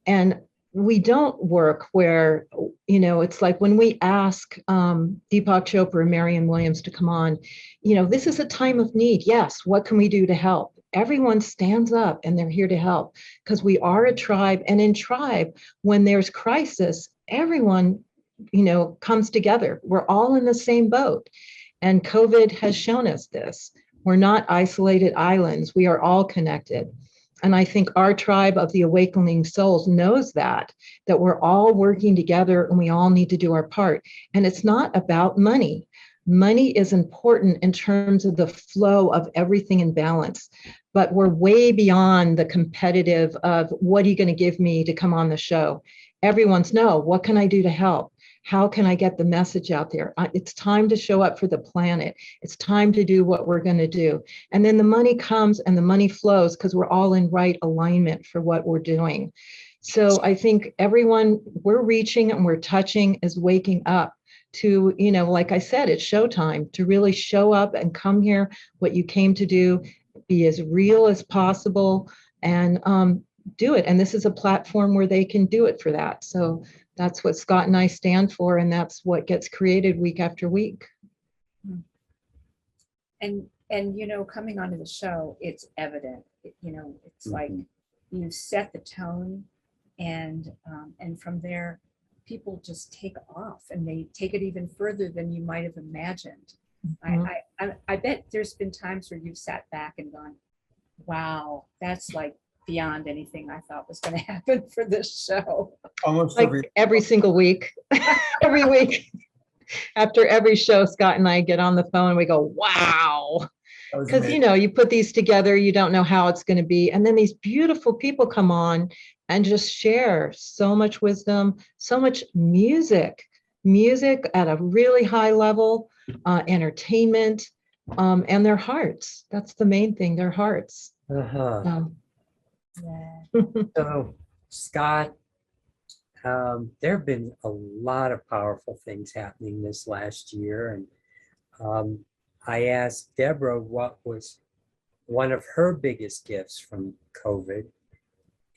And we don't work where, it's like when we ask Deepak Chopra and Marianne Williams to come on, this is a time of need. Yes, what can we do to help? Everyone stands up and they're here to help because we are a tribe. And in tribe, when there's crisis, everyone, comes together. We're all in the same boat. And COVID has shown us this. We're not isolated islands. We are all connected. And I think our tribe of the awakening souls knows that we're all working together and we all need to do our part. And it's not about money. Money is important in terms of the flow of everything in balance, but we're way beyond the competitive of what are you going to give me to come on the show? Everyone's what can I do to help? How can I get the message out there? It's time to show up for the planet. It's time to do what we're going to do. And then the money comes and the money flows because we're all in right alignment for what we're doing. So I think everyone we're reaching and we're touching is waking up to, like I said, it's showtime to really show up and come here, what you came to do, be as real as possible and do it. And this is a platform where they can do it for that. So that's what Scott and I stand for, and that's what gets created week after week. And coming onto the show, it's evident. It's like you set the tone, and from there, people just take off, and they take it even further than you might have imagined. I bet there's been times where you've sat back and gone, "Wow, that's like beyond anything I thought was going to happen for this show." Almost like every single week. Every week after every show, Scott and I get on the phone and we go, wow. Because you put these together, you don't know how it's going to be, and then these beautiful people come on and just share so much wisdom, so much music at a really high level, entertainment, and their hearts. That's the main thing, their hearts. Yeah. So, Scott, there have been a lot of powerful things happening this last year. And I asked Debra what was one of her biggest gifts from COVID.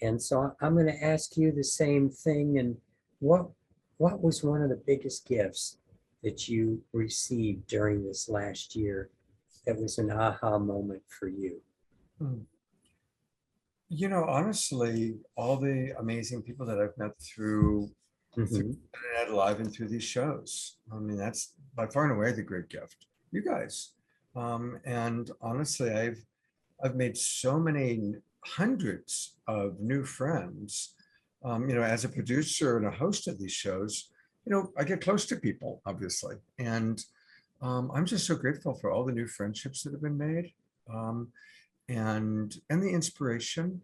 And so I'm going to ask you the same thing. And what was one of the biggest gifts that you received during this last year that was an aha moment for you? Honestly, all the amazing people that I've met through Internet Live and through these shows. I mean, that's by far and away the great gift. You guys. And honestly, I've made so many hundreds of new friends. As a producer and a host of these shows, I get close to people, obviously. And I'm just so grateful for all the new friendships that have been made. And the inspiration,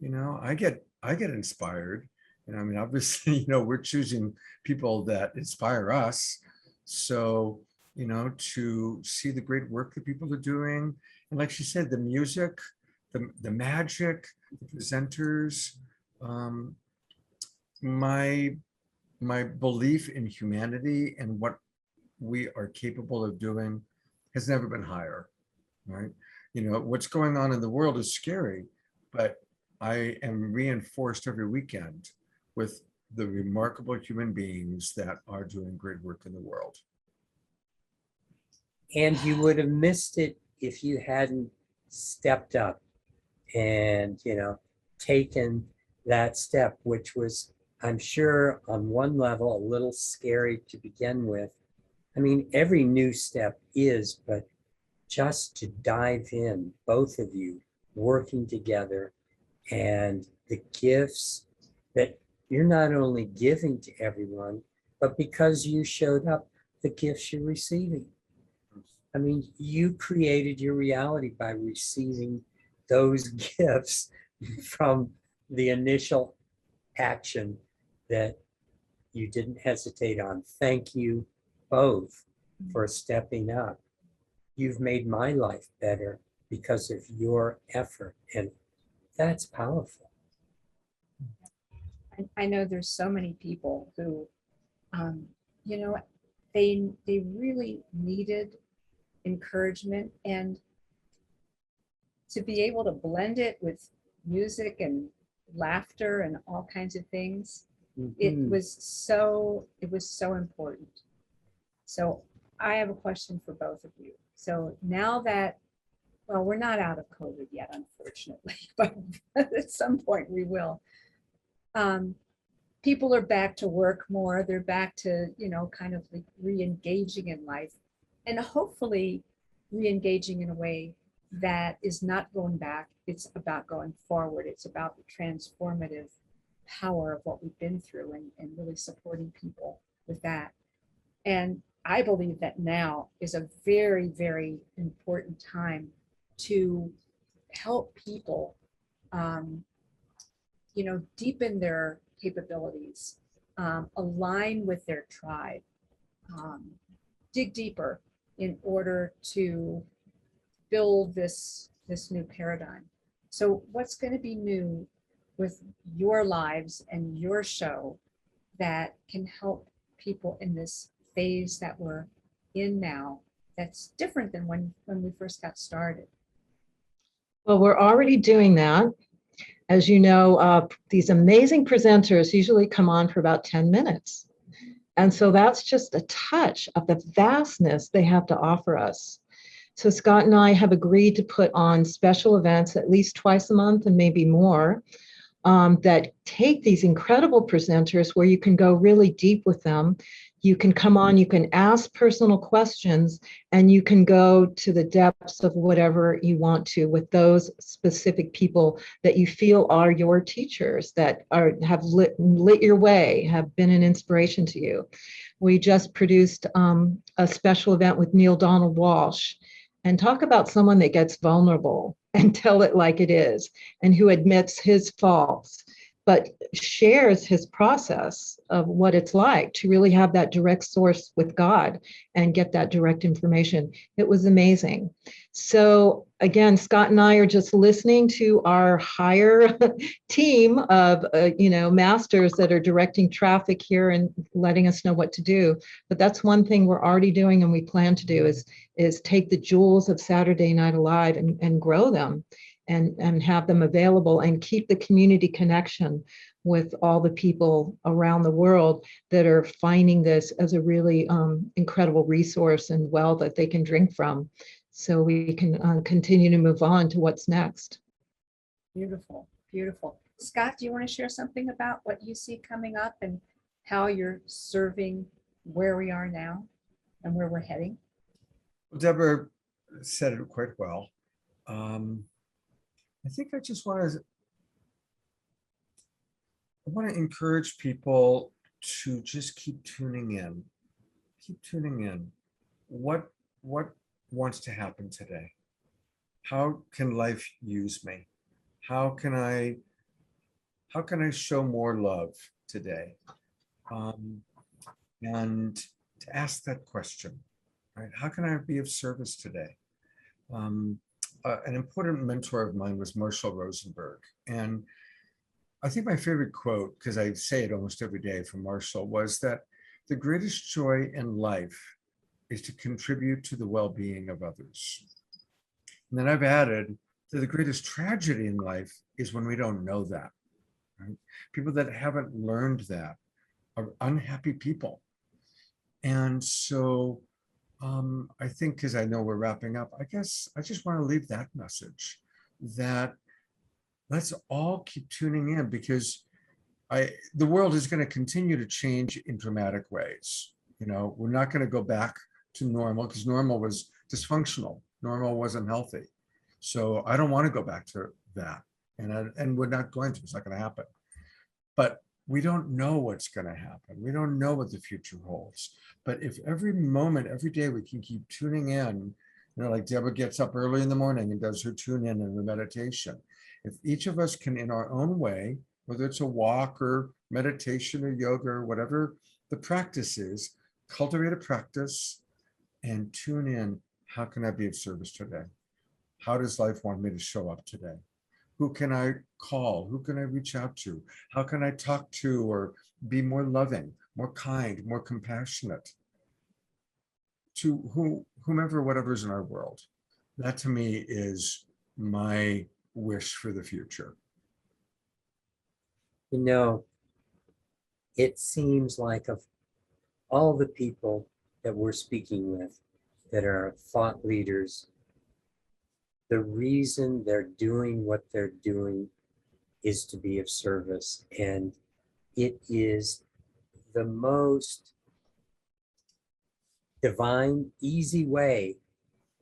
I get inspired. Obviously, we're choosing people that inspire us. So, to see the great work that people are doing. And like she said, the music, the magic, the presenters, my belief in humanity and what we are capable of doing has never been higher, right? What's going on in the world is scary, but I am reinforced every weekend with the remarkable human beings that are doing great work in the world. And you would have missed it if you hadn't stepped up and, taken that step, which was, I'm sure, on one level, a little scary to begin with. I mean, every new step is, but just to dive in, both of you working together, and the gifts that you're not only giving to everyone, but because you showed up, the gifts you're receiving. I mean, you created your reality by receiving those gifts from the initial action that you didn't hesitate on. Thank you both for stepping up. You've made my life better because of your effort, and that's powerful. I know there's so many people who, you know, they really needed encouragement, and to be able to blend it with music and laughter and all kinds of things, it Mhm. was so important. So I have a question for both of you. So now that, well, we're not out of COVID yet, unfortunately, but at some point we will. People are back to work more. They're back to, kind of like re-engaging in life, and hopefully re-engaging in a way that is not going back. It's about going forward. It's about the transformative power of what we've been through, and really supporting people with that. And I believe that now is a very, very important time to help people, um, deepen their capabilities, align with their tribe, um, dig deeper in order to build this new paradigm. So what's going to be new with your lives and your show that can help people in this phase that we're in now, that's different than when we first got started? Well, we're already doing that. As you know, these amazing presenters usually come on for about 10 minutes. And so that's just a touch of the vastness they have to offer us. So Scott and I have agreed to put on special events at least twice a month and maybe more, that take these incredible presenters where you can go really deep with them. You can come on, you can ask personal questions, and you can go to the depths of whatever you want to with those specific people that you feel are your teachers, that have lit your way, have been an inspiration to you. We just produced a special event with Neil Donald Walsh, and talk about someone that gets vulnerable and tell it like it is, and who admits his faults, but shares his process of what it's like to really have that direct source with God and get that direct information. It was amazing. So again, Scott and I are just listening to our higher team of masters that are directing traffic here and letting us know what to do. But that's one thing we're already doing and we plan to do is take the jewels of Saturday Night Alive and grow them and have them available and keep the community connection with all the people around the world that are finding this as a really incredible resource and well that they can drink from, so we can continue to move on to what's next. Beautiful, beautiful. Scott, do you want to share something about what you see coming up and how you're serving where we are now and where we're heading? Well, Deborah said it quite well. I think I want to encourage people to just keep tuning in. Keep tuning in. What wants to happen today? How can life use me? How can I show more love today? And to ask that question, right? How can I be of service today? An important mentor of mine was Marshall Rosenberg. And I think my favorite quote, because I say it almost every day from Marshall, was that the greatest joy in life is to contribute to the well-being of others. And then I've added that the greatest tragedy in life is when we don't know that. Right? People that haven't learned that are unhappy people. And so I think, because I know we're wrapping up, I guess I just want to leave that message that let's all keep tuning in, because the world is going to continue to change in dramatic ways. We're not going to go back to normal, because normal was dysfunctional. normal wasn't healthy. So I don't want to go back to that. And we're not going to, it's not going to happen. But we don't know what's going to happen. We don't know what the future holds. But if every moment, every day we can keep tuning in, like Deborah gets up early in the morning and does her tune in and the meditation. If each of us can, in our own way, whether it's a walk or meditation or yoga or whatever the practice is, cultivate a practice and tune in. How can I be of service today? How does life want me to show up today? Who can I call? Who can I reach out to? How can I talk to or be more loving, more kind, more compassionate to whomever, whatever's in our world? That to me is my wish for the future. You know, it seems like of all the people that we're speaking with that are thought leaders, the reason they're doing what they're doing is to be of service. And it is the most divine, easy way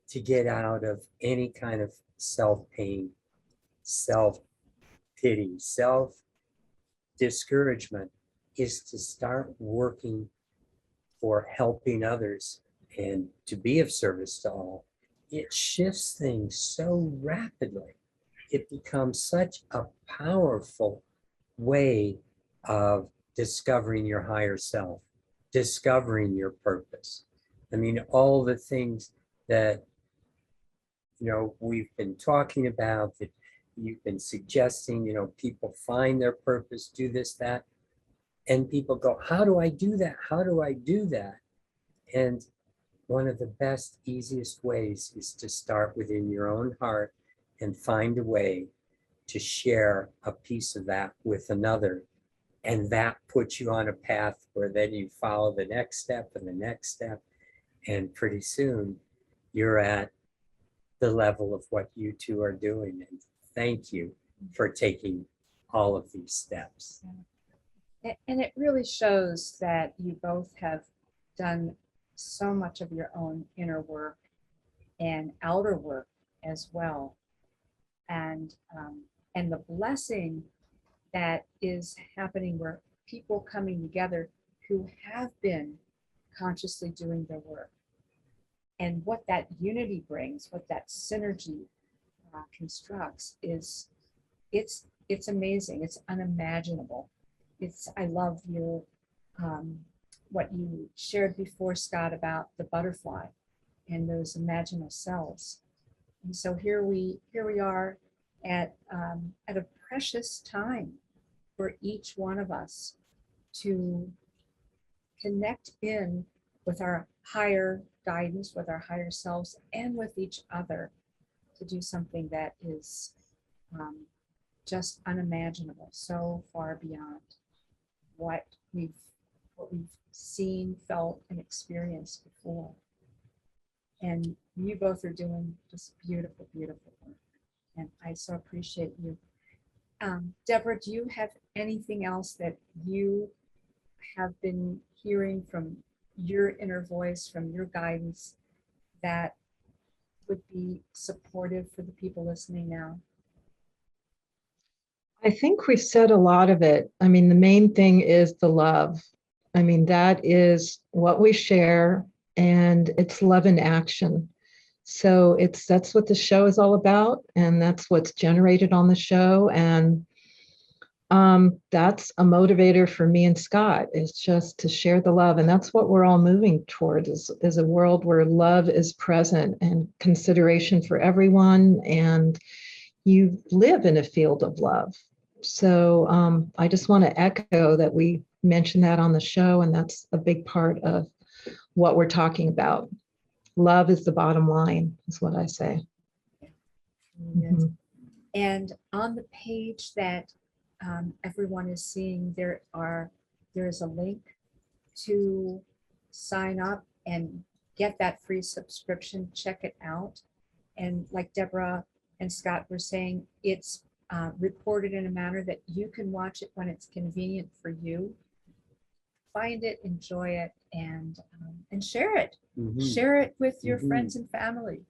to get out of any kind of self-pain, self-pity, self-discouragement, is to start working for helping others and to be of service to all. It shifts things so rapidly. It becomes such a powerful way of discovering your higher self, discovering your purpose. I mean, all the things that, we've been talking about, that you've been suggesting, people find their purpose, do this, that, and people go, how do I do that? How do I do that? And one of the best, easiest ways is to start within your own heart and find a way to share a piece of that with another. And that puts you on a path where then you follow the next step and the next step. And pretty soon you're at the level of what you two are doing. And thank you for taking all of these steps. And it really shows that you both have done so much of your own inner work and outer work as well. And the blessing that is happening where people coming together who have been consciously doing their work, and what that unity brings, what that synergy constructs is, it's amazing. It's unimaginable. I love your what you shared before, Scott, about the butterfly and those imaginal cells. And so here we are at a precious time for each one of us to connect in with our higher guidance, with our higher selves, and with each other to do something that is just unimaginable, so far beyond what we've seen, felt, and experienced before. And you both are doing just beautiful, beautiful work. And I so appreciate you. Debra, do you have anything else that you have been hearing from your inner voice, from your guidance, that would be supportive for the people listening now? I think we've said a lot of it. I mean, the main thing is the love. I mean, that is what we share, and it's love in action. So that's what the show is all about, and that's what's generated on the show. And that's a motivator for me and Scott, is just to share the love. And that's what we're all moving towards, is a world where love is present and consideration for everyone, and you live in a field of love. So I just want to echo that we mentioned that on the show, and that's a big part of what we're talking about. Love is the bottom line, is what I say. Mm-hmm. And on the page that everyone is seeing, there is a link to sign up and get that free subscription. Check it out. And like Debra and Scott were saying, it's reported in a manner that you can watch it when it's convenient for you. Find it, enjoy it, and share it. Mm-hmm. Share it with your friends and family.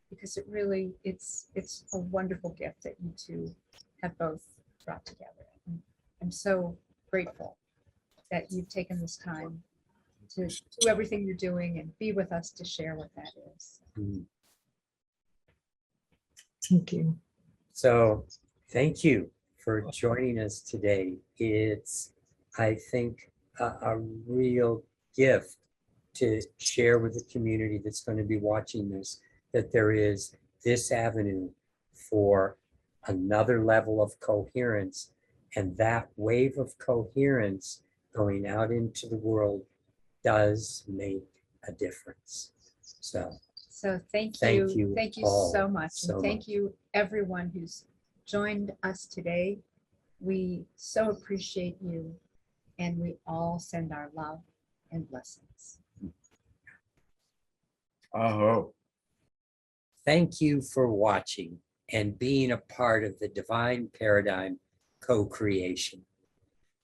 because it really, it's a wonderful gift that you two have both brought together. And I'm so grateful that you've taken this time to do everything you're doing and be with us to share what that is. Mm. Thank you. So thank you for joining us today. It's, I think, a real gift to share with the community that's going to be watching this, that there is this avenue for another level of coherence, and that wave of coherence going out into the world does make a difference. So Thank Thank you. you Thank you all so much. so And thank much. you, everyone who's joined us today. We so appreciate you, and we all send our love and blessings. Oh, thank you for watching and being a part of the Divine Paradigm co-creation.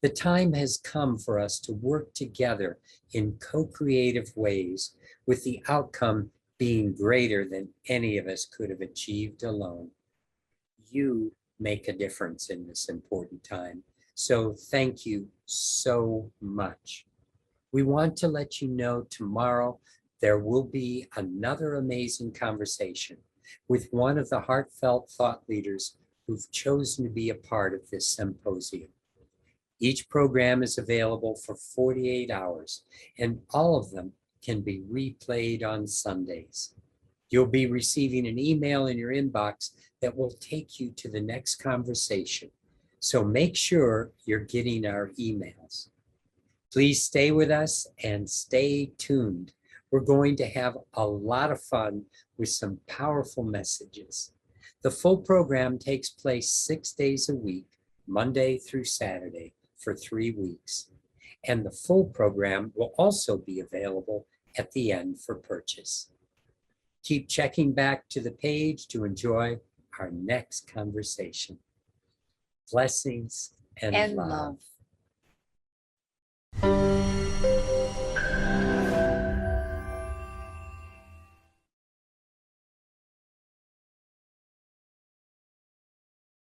The time has come for us to work together in co-creative ways, with the outcome being greater than any of us could have achieved alone. You make a difference in this important time. So thank you so much. We want to let you know tomorrow there will be another amazing conversation with one of the heartfelt thought leaders who've chosen to be a part of this symposium. Each program is available for 48 hours, and all of them can be replayed on Sundays. You'll be receiving an email in your inbox that will take you to the next conversation. So make sure you're getting our emails. Please stay with us and stay tuned. We're going to have a lot of fun with some powerful messages. The full program takes place 6 days a week, Monday through Saturday, for 3 weeks. And the full program will also be available at the end for purchase. Keep checking back to the page to enjoy our next conversation. Blessings and love.